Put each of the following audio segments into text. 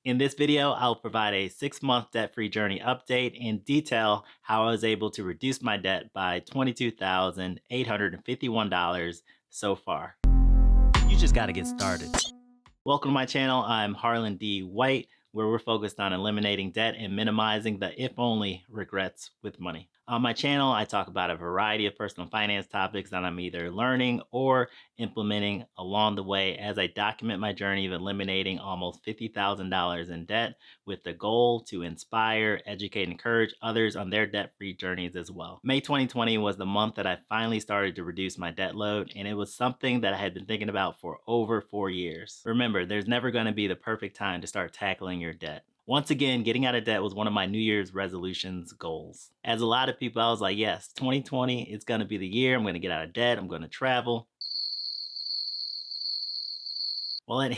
In this video, I'll provide a 6-month debt-free journey update and detail how I was able to reduce my debt by $22,851 so far. You just got to get started. Welcome to my channel. I'm Harlan D. White, where we're focused on eliminating debt and minimizing the if-only regrets with money. On my channel, I talk about a variety of personal finance topics that I'm either learning or implementing along the way as I document my journey of eliminating almost $50,000 in debt with the goal to inspire, educate, and encourage others on their debt-free journeys as well. May 2020 was the month that I finally started to reduce my debt load, and it was something that I had been thinking about for over 4 years. Remember, there's never going to be the perfect time to start tackling your debt. Once again, getting out of debt was one of my New Year's resolutions goals. As a lot of people, I was like, yes, 2020 is going to be the year. I'm going to get out of debt. I'm going to travel. Well,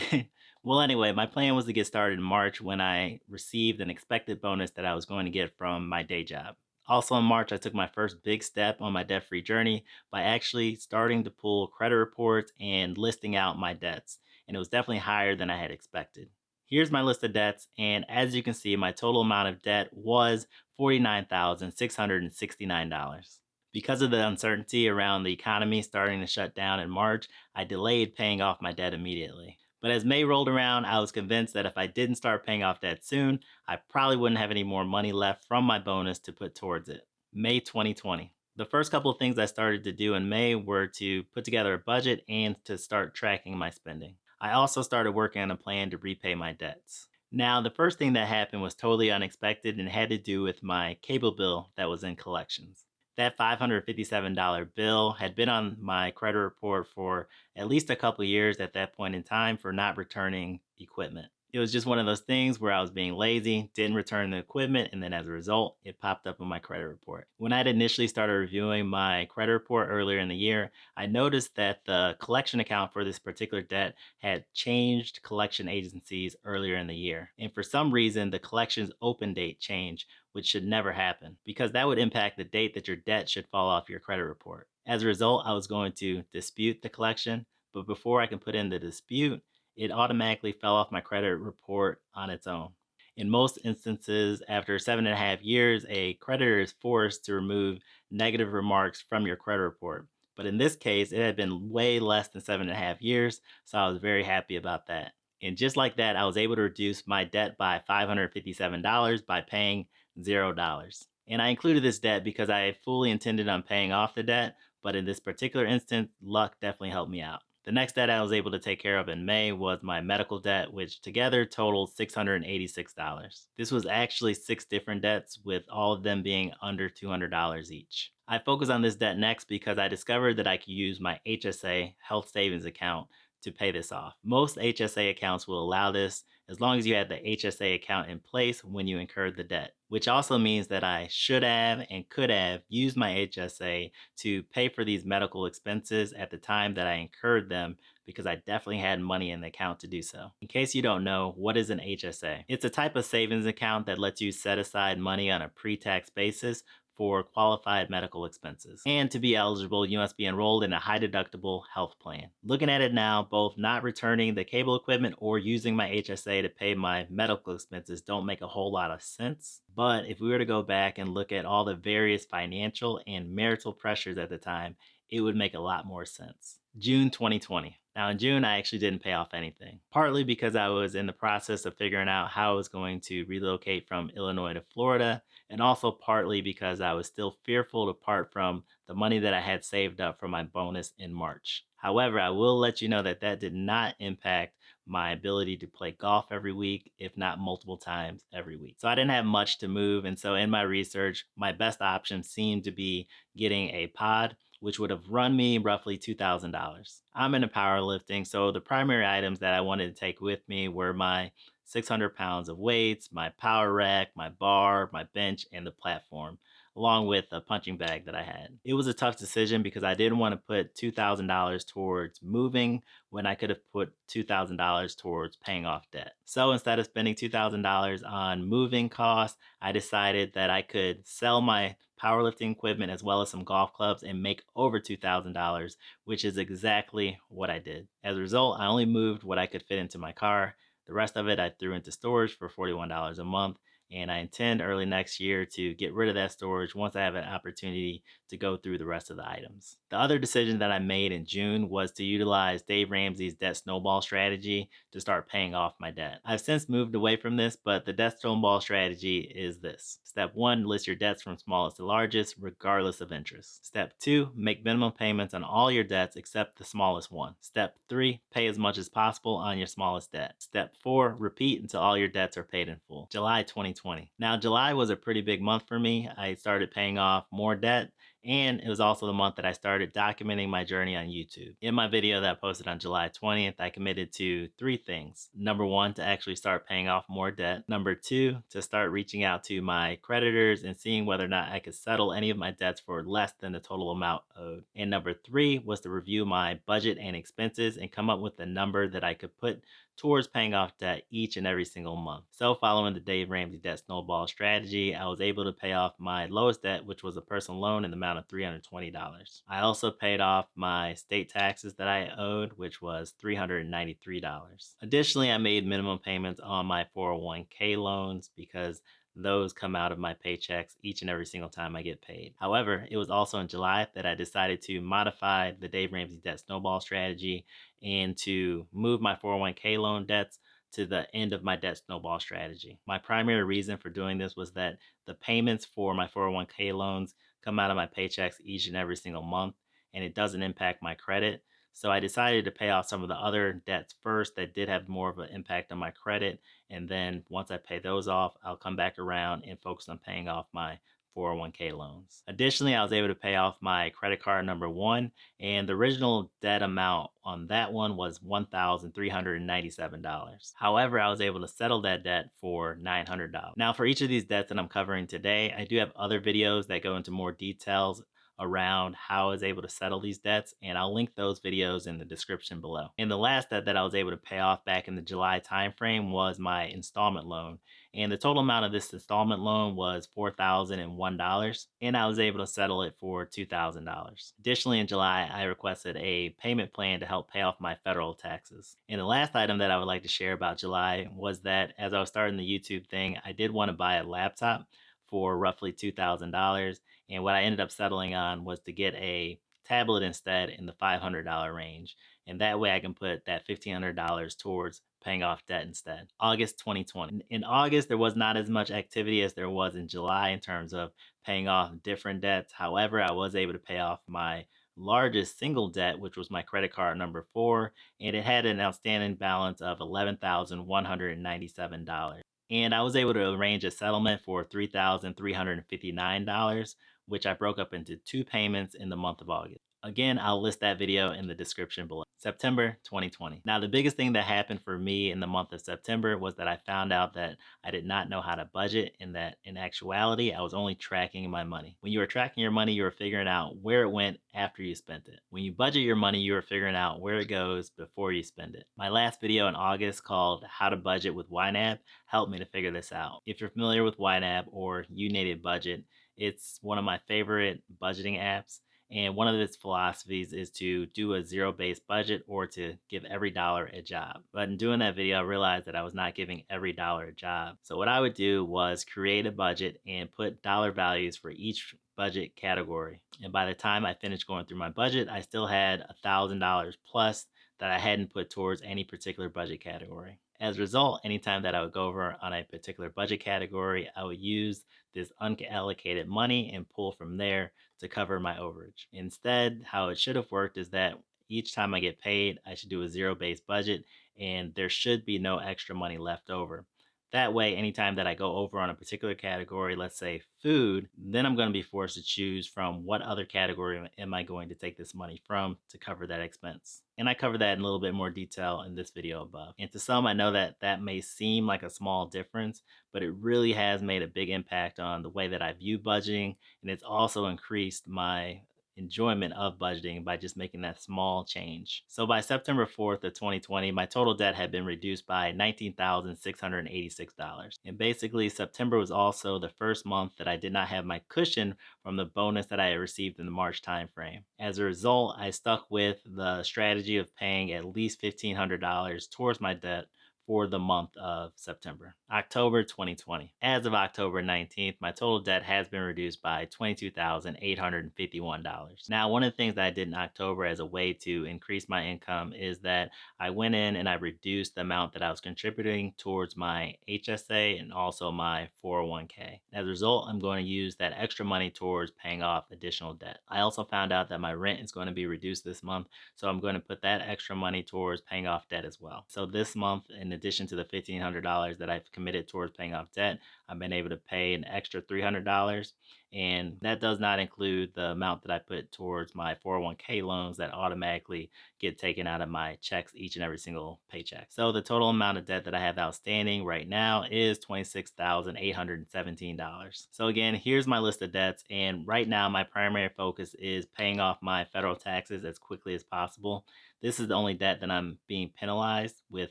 anyway, my plan was to get started in March when I received an expected bonus that I was going to get from my day job. Also in March, I took my first big step on my debt-free journey by actually starting to pull credit reports and listing out my debts. And it was definitely higher than I had expected. Here's my list of debts, and as you can see, my total amount of debt was $49,669. Because of the uncertainty around the economy starting to shut down in March, I delayed paying off my debt immediately. But as May rolled around, I was convinced that if I didn't start paying off debt soon, I probably wouldn't have any more money left from my bonus to put towards it. May 2020. The first couple of things I started to do in May were to put together a budget and to start tracking my spending. I also started working on a plan to repay my debts. Now, the first thing that happened was totally unexpected and had to do with my cable bill that was in collections. That $557 bill had been on my credit report for at least a couple years at that point in time for not returning equipment. It was just one of those things where I was being lazy, didn't return the equipment, and then as a result, it popped up on my credit report. When I had initially started reviewing my credit report earlier in the year, I noticed that the collection account for this particular debt had changed collection agencies earlier in the year. And for some reason, the collection's open date changed, which should never happen because that would impact the date that your debt should fall off your credit report. As a result, I was going to dispute the collection, but before I can put in the dispute, it automatically fell off my credit report on its own. In most instances, after 7.5 years, a creditor is forced to remove negative remarks from your credit report. But in this case, it had been way less than 7.5 years, so I was very happy about that. And just like that, I was able to reduce my debt by $557 by paying $0. And I included this debt because I fully intended on paying off the debt, but in this particular instance, luck definitely helped me out. The next debt I was able to take care of in May was my medical debt, which together totaled $686. This was actually 6 different debts, with all of them being under $200 each. I focused on this debt next because I discovered that I could use my HSA health savings account to pay this off. Most HSA accounts will allow this as long as you had the HSA account in place when you incurred the debt, which also means that I should have and could have used my HSA to pay for these medical expenses at the time that I incurred them because I definitely had money in the account to do so. In case you don't know, what is an HSA? It's a type of savings account that lets you set aside money on a pre-tax basis for qualified medical expenses. And to be eligible, you must be enrolled in a high deductible health plan. Looking at it now, both not returning the cable equipment or using my HSA to pay my medical expenses don't make a whole lot of sense. But if we were to go back and look at all the various financial and marital pressures at the time, it would make a lot more sense. June 2020. Now in June, I actually didn't pay off anything, partly because I was in the process of figuring out how I was going to relocate from Illinois to Florida, and also partly because I was still fearful to part from the money that I had saved up for my bonus in March. However, I will let you know that that did not impact my ability to play golf every week, if not multiple times every week. So I didn't have much to move, and so in my research, my best option seemed to be getting a pod, which would have run me roughly $2,000. I'm into powerlifting, so the primary items that I wanted to take with me were my 600 pounds of weights, my power rack, my bar, my bench, and the platform, along with a punching bag that I had. It was a tough decision because I didn't want to put $2,000 towards moving when I could have put $2,000 towards paying off debt. So instead of spending $2,000 on moving costs, I decided that I could sell my powerlifting equipment as well as some golf clubs and make over $2,000, which is exactly what I did. As a result, I only moved what I could fit into my car. The rest of it I threw into storage for $41 a month, and I intend early next year to get rid of that storage once I have an opportunity to go through the rest of the items. The other decision that I made in June was to utilize Dave Ramsey's debt snowball strategy to start paying off my debt. I've since moved away from this, but the debt snowball strategy is this. Step 1, list your debts from smallest to largest, regardless of interest. Step 2, make minimum payments on all your debts except the smallest one. Step 3, pay as much as possible on your smallest debt. Step 4, repeat until all your debts are paid in full. July 2020. Now, July was a pretty big month for me. I started paying off more debt, and it was also the month that I started documenting my journey on YouTube. In my video that I posted on July 20th, I committed to 3 things. Number 1, to actually start paying off more debt. Number 2, to start reaching out to my creditors and seeing whether or not I could settle any of my debts for less than the total amount owed. And number 3 was to review my budget and expenses and come up with a number that I could put towards paying off debt each and every single month. So following the Dave Ramsey debt snowball strategy, I was able to pay off my lowest debt, which was a personal loan in the amount of $320. I also paid off my state taxes that I owed, which was $393. Additionally, I made minimum payments on my 401k loans because those come out of my paychecks each and every single time I get paid. However, it was also in July that I decided to modify the Dave Ramsey debt snowball strategy and to move my 401k loan debts to the end of my debt snowball strategy. My primary reason for doing this was that the payments for my 401k loans come out of my paychecks each and every single month, and it doesn't impact my credit. So I decided to pay off some of the other debts first that did have more of an impact on my credit. And then once I pay those off, I'll come back around and focus on paying off my 401k loans. Additionally, I was able to pay off my credit card number 1, and the original debt amount on that one was $1,397. However, I was able to settle that debt for $900. Now, for each of these debts that I'm covering today, I do have other videos that go into more details around how I was able to settle these debts, and I'll link those videos in the description below. And the last debt that I was able to pay off back in the July timeframe was my installment loan. And the total amount of this installment loan was $4,001, and I was able to settle it for $2,000. Additionally, in July, I requested a payment plan to help pay off my federal taxes. And the last item that I would like to share about July was that as I was starting the YouTube thing, I did want to buy a laptop for roughly $2,000. And what I ended up settling on was to get a tablet instead in the $500 range. And that way I can put that $1,500 towards paying off debt instead. August 2020. In August, there was not as much activity as there was in July in terms of paying off different debts. However, I was able to pay off my largest single debt, which was my credit card number 4, and it had an outstanding balance of $11,197. And I was able to arrange a settlement for $3,359, which I broke up into 2 payments in the month of August. Again, I'll list that video in the description below. September 2020. Now, the biggest thing that happened for me in the month of September was that I found out that I did not know how to budget, and that in actuality, I was only tracking my money. When you were tracking your money, you were figuring out where it went after you spent it. When you budget your money, you were figuring out where it goes before you spend it. My last video in August called How to Budget with YNAB helped me to figure this out. If you're familiar with YNAB or YNAB Budget, it's one of my favorite budgeting apps. And one of its philosophies is to do a zero-based budget or to give every dollar a job. But in doing that video, I realized that I was not giving every dollar a job. So what I would do was create a budget and put dollar values for each budget category. And by the time I finished going through my budget, I still had $1,000 plus that I hadn't put towards any particular budget category. As a result, anytime that I would go over on a particular budget category, I would use this unallocated money and pull from there to cover my overage. Instead, how it should have worked is that each time I get paid, I should do a zero-based budget, and there should be no extra money left over. That way, anytime that I go over on a particular category, let's say food, then I'm going to be forced to choose from what other category am I going to take this money from to cover that expense. And I cover that in a little bit more detail in this video above. And to some, I know that that may seem like a small difference, but it really has made a big impact on the way that I view budgeting. And it's also increased my enjoyment of budgeting by just making that small change. So by September 4th of 2020, my total debt had been reduced by $19,686. And basically, September was also the first month that I did not have my cushion from the bonus that I had received in the March timeframe. As a result, I stuck with the strategy of paying at least $1,500 towards my debt for the month of September. October 2020. As of October 19th, my total debt has been reduced by $22,851. Now, one of the things that I did in October as a way to increase my income is that I went in and I reduced the amount that I was contributing towards my HSA and also my 401k. As a result, I'm going to use that extra money towards paying off additional debt. I also found out that my rent is going to be reduced this month, so I'm going to put that extra money towards paying off debt as well. So this month, in addition to the $1,500 that I've committed towards paying off debt, I've been able to pay an extra $300. And that does not include the amount that I put towards my 401k loans that automatically get taken out of my checks each and every single paycheck. So the total amount of debt that I have outstanding right now is $26,817. So again, here's my list of debts. And right now, my primary focus is paying off my federal taxes as quickly as possible. This is the only debt that I'm being penalized with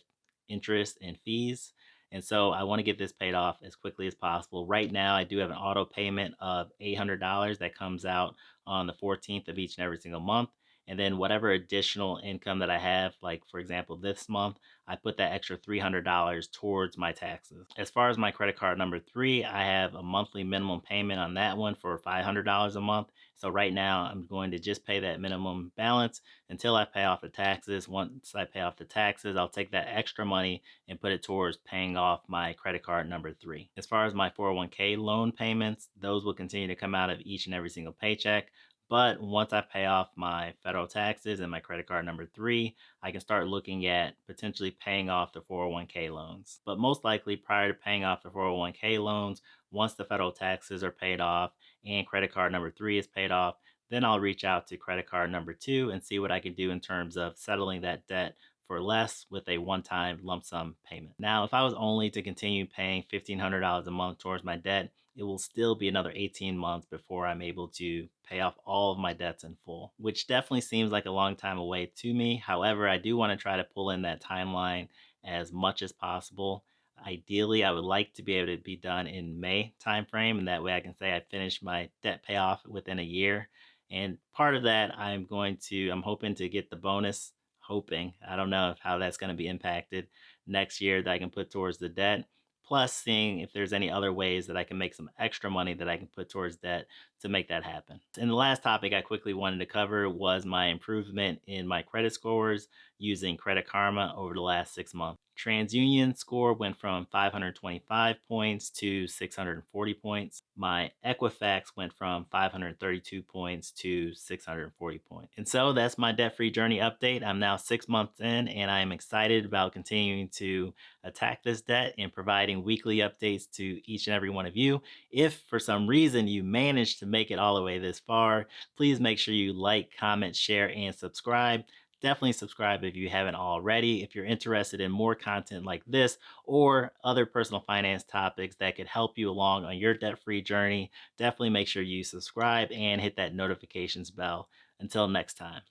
interest and fees. And so I want to get this paid off as quickly as possible. Right now, I do have an auto payment of $800 that comes out on the 14th of each and every single month. And then whatever additional income that I have, like for example, this month, I put that extra $300 towards my taxes. As far as my credit card number 3, I have a monthly minimum payment on that one for $500 a month. So right now, I'm going to just pay that minimum balance until I pay off the taxes. Once I pay off the taxes, I'll take that extra money and put it towards paying off my credit card number 3. As far as my 401k loan payments, those will continue to come out of each and every single paycheck. But once I pay off my federal taxes and my credit card number 3, I can start looking at potentially paying off the 401k loans. But most likely prior to paying off the 401k loans, once the federal taxes are paid off and credit card number 3 is paid off, then I'll reach out to credit card number 2 and see what I can do in terms of settling that debt for less with a one-time lump sum payment. Now, if I was only to continue paying $1,500 a month towards my debt, it will still be another 18 months before I'm able to pay off all of my debts in full, which definitely seems like a long time away to me. However, I do want to try to pull in that timeline as much as possible. Ideally, I would like to be able to be done in May timeframe, and that way I can say I finished my debt payoff within a year. And part of that, I'm hoping to get the bonus, I don't know how that's going to be impacted next year that I can put towards the debt. Plus, seeing if there's any other ways that I can make some extra money that I can put towards debt to make that happen. And the last topic I quickly wanted to cover was my improvement in my credit scores using Credit Karma over the last 6 months. TransUnion score went from 525 points to 640 points. My Equifax went from 532 points to 640 points. And so that's my debt-free journey update. I'm now 6 months in, and I am excited about continuing to attack this debt and providing weekly updates to each and every one of you. If for some reason you managed to make it all the way this far, please make sure you like, comment, share, and subscribe. Definitely subscribe if you haven't already. If you're interested in more content like this or other personal finance topics that could help you along on your debt-free journey, definitely make sure you subscribe and hit that notifications bell. Until next time.